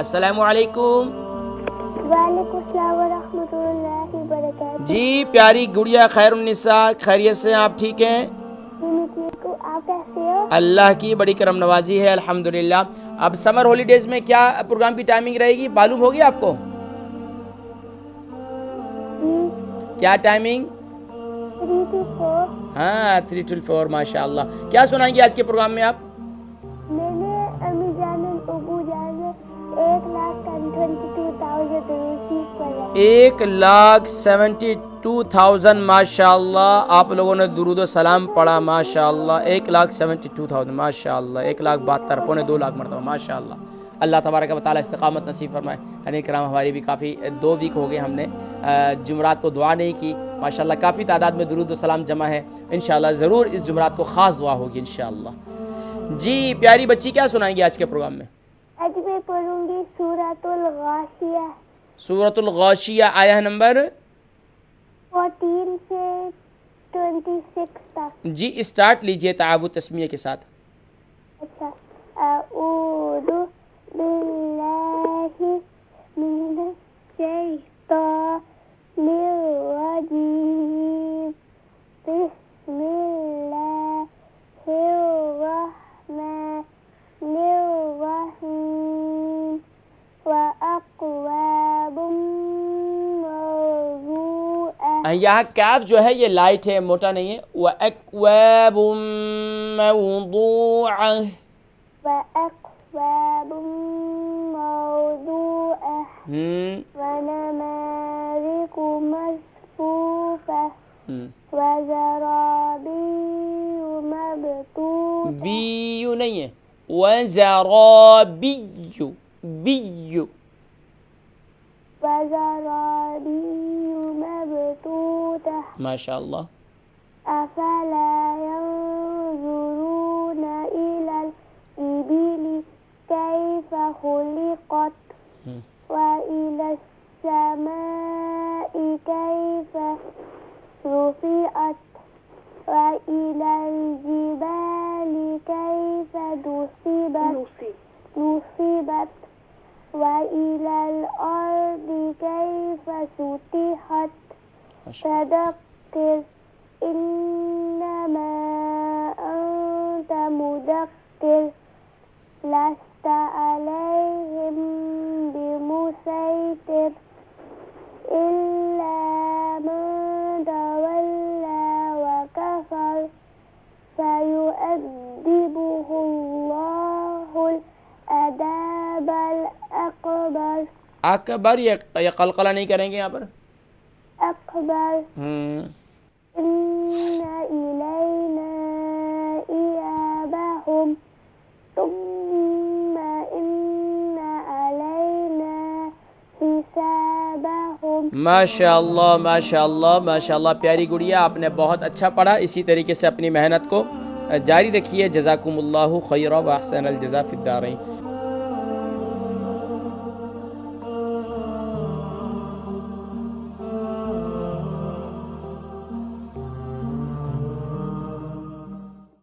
السلام علیکم. وعلیکم السلام ورحمۃ اللہ وبرکاتہ. جی پیاری گڑیا خیر النساء، خیریت سے آپ ٹھیک ہیں؟ میں ٹھیک ہوں، آپ کیسے ہو؟ اللہ کی بڑی کرم نوازی ہے الحمدللہ. اب سمر ہالیڈیز میں کیا پروگرام کی ٹائمنگ رہے گی معلوم ہوگی آپ کو؟ کیا ٹائمنگ؟ 3 to 4. ہاں 3 to 4. ماشاء اللہ. کیا سنائیں گے آج کے پروگرام میں آپ؟ میں نے امی جان اور ابو جان نے 1,22,000 روپیے پڑھا. 1,72,000. ماشاء اللہ آپ لوگوں نے درود و سلام پڑھا. ماشاء اللہ 1,72,000. ماشاء اللہ 1,72,000 پونے 2 لاکھ مرتبہ. ماشاء اللہ. اللہ تبارک و تعالیٰ استقامت نصیب فرمائے. حنین کرام ہماری بھی کافی 2 ویک ہو گئے ہم نے جمعرات کو دعا نہیں کی. ماشاءاللہ کافی تعداد میں درود و سلام جمع ہے. انشاءاللہ ضرور اس جمعرات کو خاص دعا ہوگی انشاءاللہ. جی پیاری بچی کیا سنائیں گے آج کے پروگرام میں؟ آج میں پڑھوں گی سورۃ الغاشیہ. سورۃ الغاشیہ آیہ نمبر 14 سے 26 تک. جی اسٹارٹ لیجئے تعاوت تسمیہ کے ساتھ. اچھا. اعوذ باللہ من الشیطان الرجیم. بسم اللہ الرحمن الرحیم. وَأَكْوَابٌ مَوْضُوعَةٌ. یہاں کاف جو ہے یہ لائٹ ہے، موٹا نہیں ہے. وَأَكْوَابٌ مَوْضُوعَةٌ. وَأَكْوَابٌ مَوْضُوعَةٌ. وَنَمَارِقُ مَصْفُوفَةٌ. وَزَرَابِيُّ مَبْثُوثَةٌ. بیو نہیں ہے، وَزَرَابِيُّ بیو. وَزَرَابِيُّ مَبْثُوثَةٌ. ماشاء اللہ. أَفَلَا يَنظُرُونَ إِلَى الْإِبِلِ كَيْفَ خُلِقَتْ وَإِلَى السَّمَاءِ كَيْفَ رُفِعَتْ وَإِلَى الْجِبَالِ كَيْفَ نُصِبَتْ وَإِلَى الْأَرْضِ كَيْفَ سُطِحَتْ. فَذَكِّرْ إِنَّمَا أَنْتَ مُذَكِّرٌ لَسْتَ عَلَيْهِمْ بِمُسَيْطِرٍ إِلَّا مَنْ تَوَلَّى وَكَفَرَ فَيُعَذِّبُهُ اللَّهُ الْعَذَابَ الْأَكْبَرَ. اکبر یہ قلقلہ نہیں کریں گے یہاں پر. أكبر. إن إلينا إيابهم ثم إن علينا حسابهم. ماشاء اللہ ماشاء اللہ ماشاء اللہ. پیاری گڑیا آپ نے بہت اچھا پڑھا. اسی طریقے سے اپنی محنت کو جاری رکھیے. جزاکم اللہ خیرا و احسن الجزاء فی الدارین.